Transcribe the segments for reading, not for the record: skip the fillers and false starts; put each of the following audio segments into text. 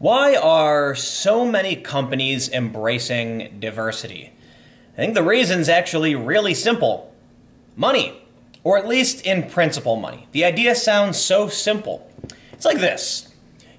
Why are so many companies embracing diversity? I think the reason's actually really simple. Money. Or at least in principle money. The idea sounds so simple. It's like this.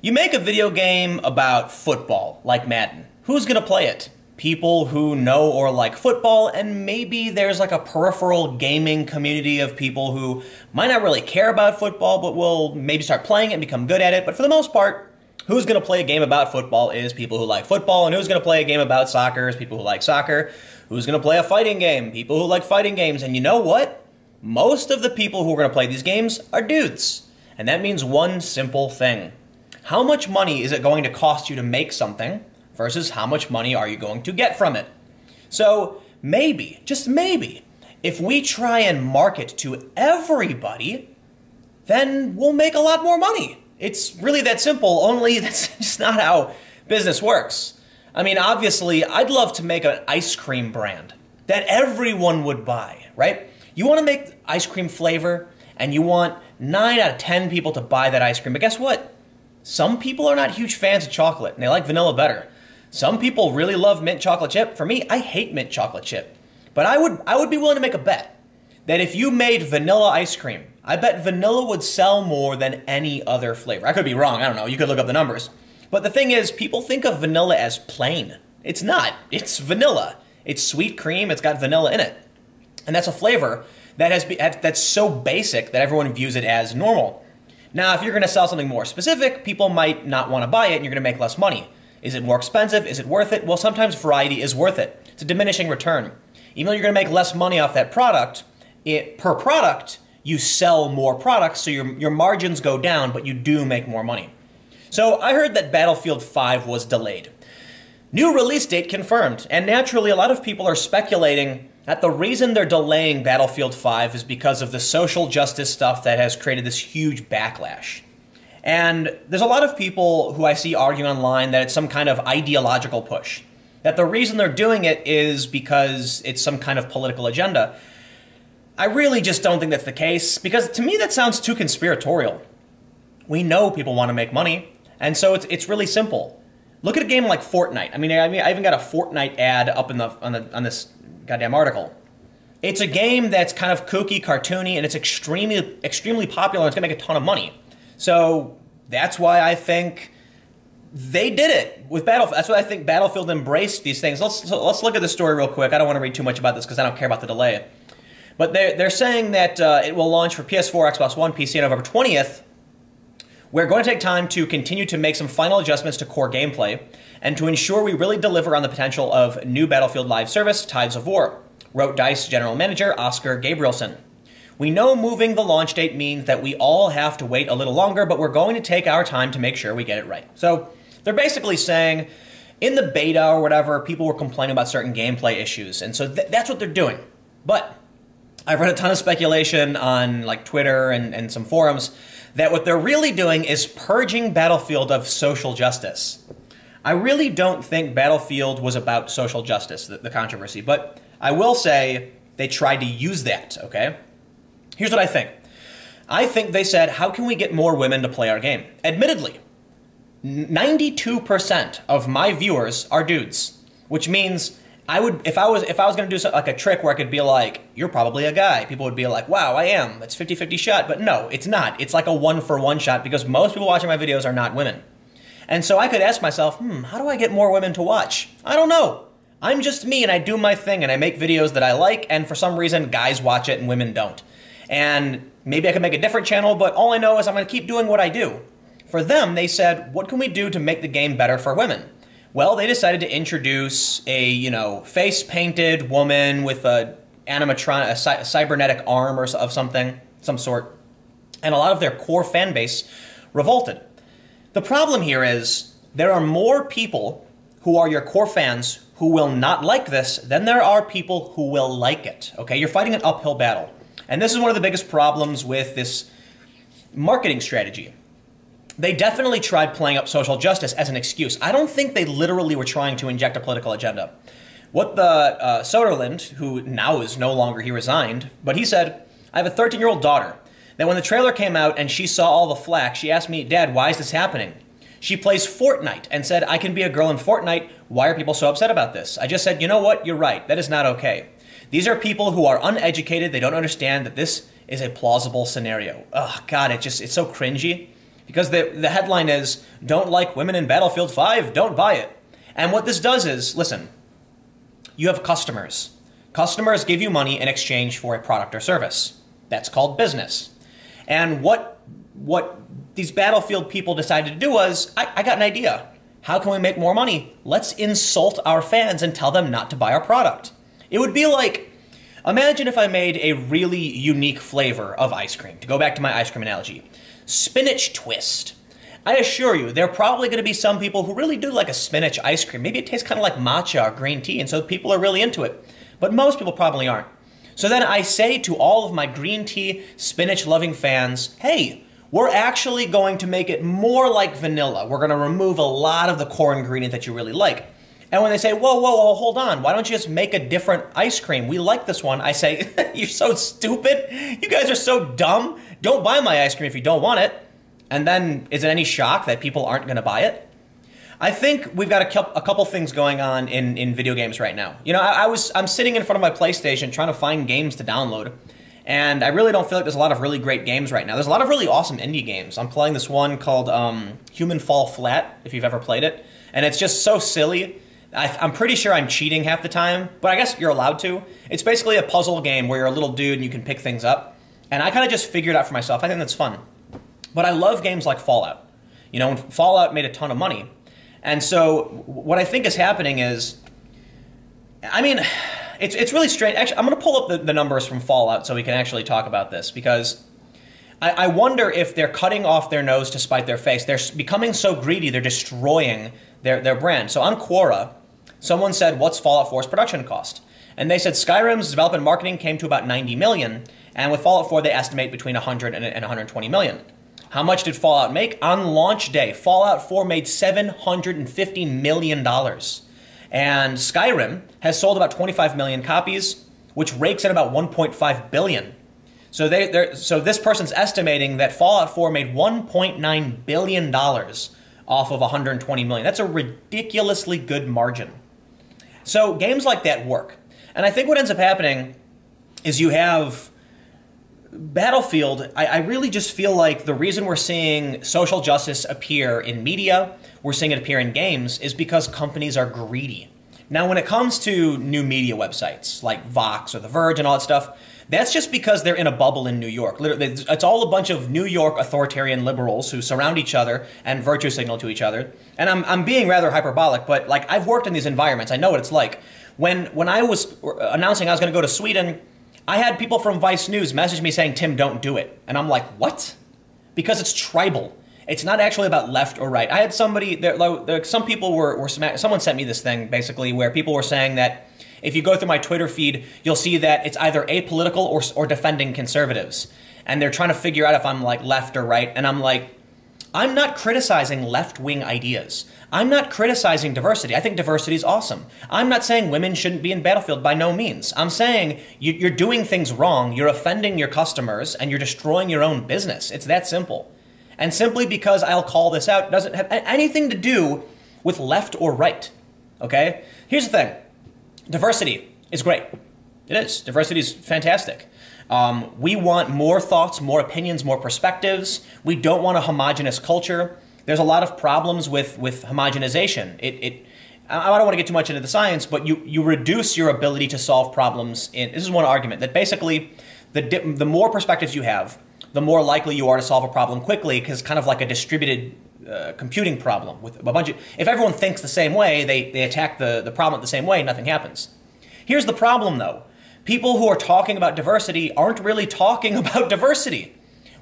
You make a video game about football, like Madden. Who's gonna play it? People who know or like football, and maybe there's like a peripheral gaming community of people who might not really care about football, but will maybe start playing it and become good at it. But for the most part, who's going to play a game about football is people who like football, and who's going to play a game about soccer is people who like soccer. Who's going to play a fighting game? People who like fighting games. And you know what? Most of the people who are going to play these games are dudes. And that means one simple thing. How much money is it going to cost you to make something versus how much money are you going to get from it? So maybe, just maybe, if we try and market to everybody, then we'll make a lot more money. It's really that simple, only that's just not how business works. I mean, obviously, I'd love to make an ice cream brand that everyone would buy, right? You want to make ice cream flavor, and you want 9 out of 10 people to buy that ice cream. But guess what? Some people are not huge fans of chocolate, and they like vanilla better. Some people really love mint chocolate chip. For me, I hate mint chocolate chip. But I would be willing to make a bet that if you made vanilla ice cream, I bet vanilla would sell more than any other flavor. I could be wrong, I don't know, you could look up the numbers. But the thing is, people think of vanilla as plain. It's not, it's vanilla. It's sweet cream, it's got vanilla in it. And that's a flavor that's so basic that everyone views it as normal. Now, if you're gonna sell something more specific, people might not wanna buy it and you're gonna make less money. Is it more expensive? Is it worth it? Well, sometimes variety is worth it. It's a diminishing return. Even though you're gonna make less money off that product, per product, you sell more products, so your margins go down, but you do make more money. So I heard that Battlefield 5 was delayed. New release date confirmed, and naturally a lot of people are speculating that the reason they're delaying Battlefield 5 is because of the social justice stuff that has created this huge backlash. And there's a lot of people who I see arguing online that it's some kind of ideological push. That the reason they're doing it is because it's some kind of political agenda. I really just don't think that's the case, because to me that sounds too conspiratorial. We know people want to make money, and so it's really simple. Look at a game like Fortnite. I mean, I even got a Fortnite ad up on this goddamn article. It's a game that's kind of kooky, cartoony, and it's extremely popular, and it's gonna make a ton of money. So that's why I think they did it with Battlefield. That's why I think Battlefield embraced these things. Let's look at the story real quick. I don't want to read too much about this because I don't care about the delay. But they're saying that it will launch for PS4, Xbox One, PC on November 20th. We're going to take time to continue to make some final adjustments to core gameplay and to ensure we really deliver on the potential of new Battlefield Live service, Tides of War, wrote DICE General Manager Oscar Gabrielson. We know moving the launch date means that we all have to wait a little longer, but we're going to take our time to make sure we get it right. So they're basically saying in the beta or whatever, people were complaining about certain gameplay issues, and so that's what they're doing. But I've read a ton of speculation on like Twitter and some forums that what they're really doing is purging Battlefield of social justice. I really don't think Battlefield was about social justice, the controversy, but I will say they tried to use that, okay? Here's what I think. I think they said, how can we get more women to play our game? Admittedly, 92% of my viewers are dudes, which means if I was going to do like a trick where I could be like, you're probably a guy, people would be like, wow, I am. It's 50-50 shot. But no, it's not. It's like a 1-for-1 shot because most people watching my videos are not women. And so I could ask myself, how do I get more women to watch? I don't know. I'm just me and I do my thing and I make videos that I like, and for some reason guys watch it and women don't. And maybe I could make a different channel, but all I know is I'm going to keep doing what I do. For them, they said, what can we do to make the game better for women? Well, they decided to introduce a, face-painted woman with a cybernetic arm or of some sort. And a lot of their core fan base revolted. The problem here is there are more people who are your core fans who will not like this than there are people who will like it, okay? You're fighting an uphill battle. And this is one of the biggest problems with this marketing strategy. They definitely tried playing up social justice as an excuse. I don't think they literally were trying to inject a political agenda. What the Soderlund, who now is no longer, he resigned, but he said, I have a 13-year-old daughter. That when the trailer came out and she saw all the flack, she asked me, Dad, why is this happening? She plays Fortnite and said, I can be a girl in Fortnite. Why are people so upset about this? I just said, you know what? You're right. That is not okay. These are people who are uneducated. They don't understand that this is a plausible scenario. Oh, God, it's so cringy. Because the headline is, don't like women in Battlefield 5, don't buy it. And what this does is, listen, you have customers. Customers give you money in exchange for a product or service. That's called business. And what these Battlefield people decided to do was, I got an idea. How can we make more money? Let's insult our fans and tell them not to buy our product. It would be like, imagine if I made a really unique flavor of ice cream. To go back to my ice cream analogy. Spinach twist. I assure you, there are probably going to be some people who really do like a spinach ice cream. Maybe it tastes kind of like matcha or green tea, and so people are really into it. But most people probably aren't. So then I say to all of my green tea, spinach-loving fans, hey, we're actually going to make it more like vanilla. We're going to remove a lot of the core ingredient that you really like. And when they say, whoa, whoa, whoa, hold on, why don't you just make a different ice cream? We like this one. I say, you're so stupid. You guys are so dumb. Don't buy my ice cream if you don't want it. And then, is it any shock that people aren't going to buy it? I think we've got a couple things going on in video games right now. You know, I'm sitting in front of my PlayStation trying to find games to download. And I really don't feel like there's a lot of really great games right now. There's a lot of really awesome indie games. I'm playing this one called Human Fall Flat, if you've ever played it. And it's just so silly. I'm pretty sure I'm cheating half the time, but I guess you're allowed to. It's basically a puzzle game where you're a little dude and you can pick things up. And I kind of just figured it out for myself. I think that's fun. But I love games like Fallout. You know, Fallout made a ton of money. And so what I think is happening is, I mean, it's really strange. Actually, I'm going to pull up the numbers from Fallout so we can actually talk about this, because I wonder if they're cutting off their nose to spite their face. They're becoming so greedy, they're destroying their brand. So on Quora, someone said, what's Fallout 4's production cost? And they said Skyrim's development and marketing came to about 90 million, and with Fallout 4 they estimate between 100 and 120 million. How much did Fallout make? On launch day, Fallout 4 made $750 million. And Skyrim has sold about 25 million copies, which rakes in about 1.5 billion. So this person's estimating that Fallout 4 made $1.9 billion off of 120 million. That's a ridiculously good margin. So games like that work. And I think what ends up happening is you have Battlefield. I really just feel like the reason we're seeing social justice appear in media, we're seeing it appear in games, is because companies are greedy. Now, when it comes to new media websites like Vox or The Verge and all that stuff, that's just because they're in a bubble in New York. Literally, it's all a bunch of New York authoritarian liberals who surround each other and virtue signal to each other. And I'm being rather hyperbolic, but like I've worked in these environments. I know what it's like. When I was announcing I was going to go to Sweden, I had people from Vice News message me saying, Tim, don't do it. And I'm like, what? Because it's tribal. It's not actually about left or right. I had somebody, some people someone sent me this thing basically where people were saying that if you go through my Twitter feed, you'll see that it's either apolitical or defending conservatives. And they're trying to figure out if I'm like left or right. And I'm like, I'm not criticizing left-wing ideas. I'm not criticizing diversity. I think diversity is awesome. I'm not saying women shouldn't be in Battlefield, by no means. I'm saying you're doing things wrong, you're offending your customers, and you're destroying your own business. It's that simple. And simply because I'll call this out doesn't have anything to do with left or right, okay? Here's the thing. Diversity is great. It is. Diversity is fantastic. We want more thoughts, more opinions, more perspectives. We don't want a homogenous culture. There's a lot of problems with homogenization. I don't want to get too much into the science, but you reduce your ability to solve problems. This is one argument, that basically the more perspectives you have, the more likely you are to solve a problem quickly, because it's kind of like a distributed computing problem. With a bunch of, if everyone thinks the same way, they attack the problem the same way, nothing happens. Here's the problem, though. People who are talking about diversity aren't really talking about diversity.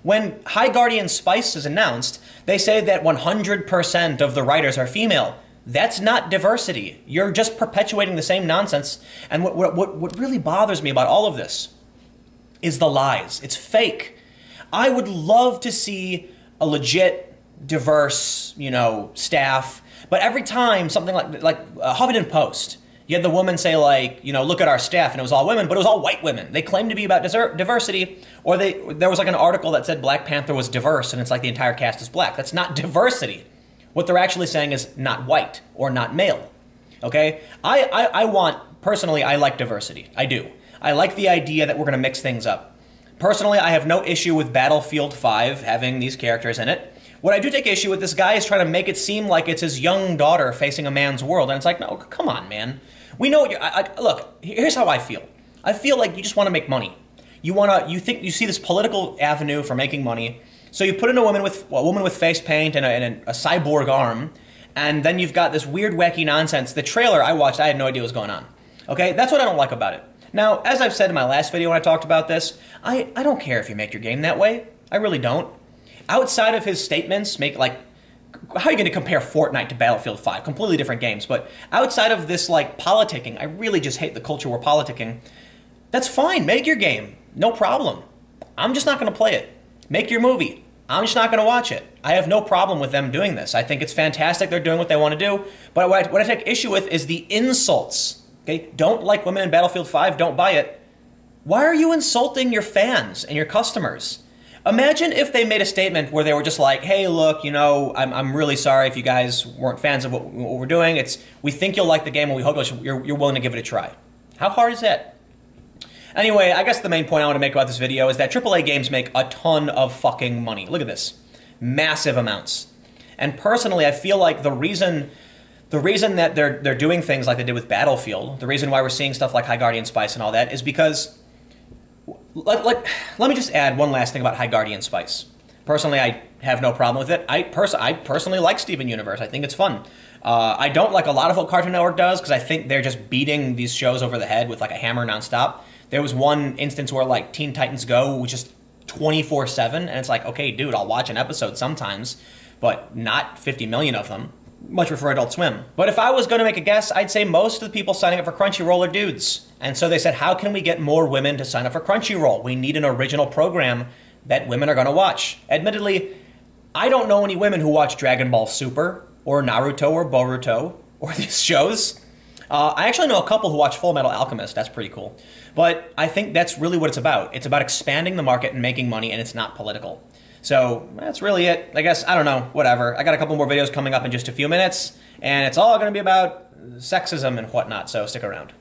When High Guardian Spice is announced, they say that 100% of the writers are female. That's not diversity. You're just perpetuating the same nonsense. And what really bothers me about all of this is the lies. It's fake. I would love to see a legit, diverse, staff. But every time something like Huffington Post, you had the woman say like, look at our staff, and it was all women, but it was all white women. They claimed to be about diversity, or there was like an article that said Black Panther was diverse, and it's like the entire cast is black. That's not diversity. What they're actually saying is not white or not male. Okay? I want, personally, I like diversity. I do. I like the idea that we're going to mix things up. Personally, I have no issue with Battlefield 5 having these characters in it. What I do take issue with, this guy is trying to make it seem like it's his young daughter facing a man's world. And it's like, no, come on, man. We know what you're... look, here's how I feel. I feel like you just want to make money. You think you see this political avenue for making money, so you put in a woman with face paint and a cyborg arm, and then you've got this weird, wacky nonsense. The trailer I watched, I had no idea what was going on. Okay, that's what I don't like about it. Now, as I've said in my last video when I talked about this, I don't care if you make your game that way. I really don't. Outside of his statements, how are you going to compare Fortnite to Battlefield 5? Completely different games. But outside of this, politicking, I really just hate the culture we're politicking. That's fine. Make your game. No problem. I'm just not going to play it. Make your movie. I'm just not going to watch it. I have no problem with them doing this. I think it's fantastic they're doing what they want to do. But what I take issue with is the insults. Okay? Don't like women in Battlefield 5. Don't buy it. Why are you insulting your fans and your customers? Imagine if they made a statement where they were just like, hey, look, I'm really sorry if you guys weren't fans of what we're doing. We think you'll like the game and we hope you're willing to give it a try. How hard is that? Anyway, I guess the main point I want to make about this video is that AAA games make a ton of fucking money. Look at this. Massive amounts. And personally, I feel like the reason that they're doing things like they did with Battlefield, the reason why we're seeing stuff like High Guardian Spice and all that, is because... Let me just add one last thing about High Guardian Spice. Personally, I have no problem with it. I personally like Steven Universe. I think it's fun. I don't like a lot of what Cartoon Network does because I think they're just beating these shows over the head with a hammer nonstop. There was one instance where Teen Titans Go was just 24/7, and it's like, okay, dude, I'll watch an episode sometimes, but not 50 million of them. Much prefer Adult Swim. But if I was going to make a guess, I'd say most of the people signing up for Crunchyroll are dudes. And so they said, how can we get more women to sign up for Crunchyroll? We need an original program that women are going to watch. Admittedly, I don't know any women who watch Dragon Ball Super, or Naruto, or Boruto, or these shows. I actually know a couple who watch Full Metal Alchemist. That's pretty cool. But I think that's really what it's about. It's about expanding the market and making money, and it's not political. So that's really it. I guess, I don't know, whatever. I got a couple more videos coming up in just a few minutes, and it's all going to be about sexism and whatnot, so stick around.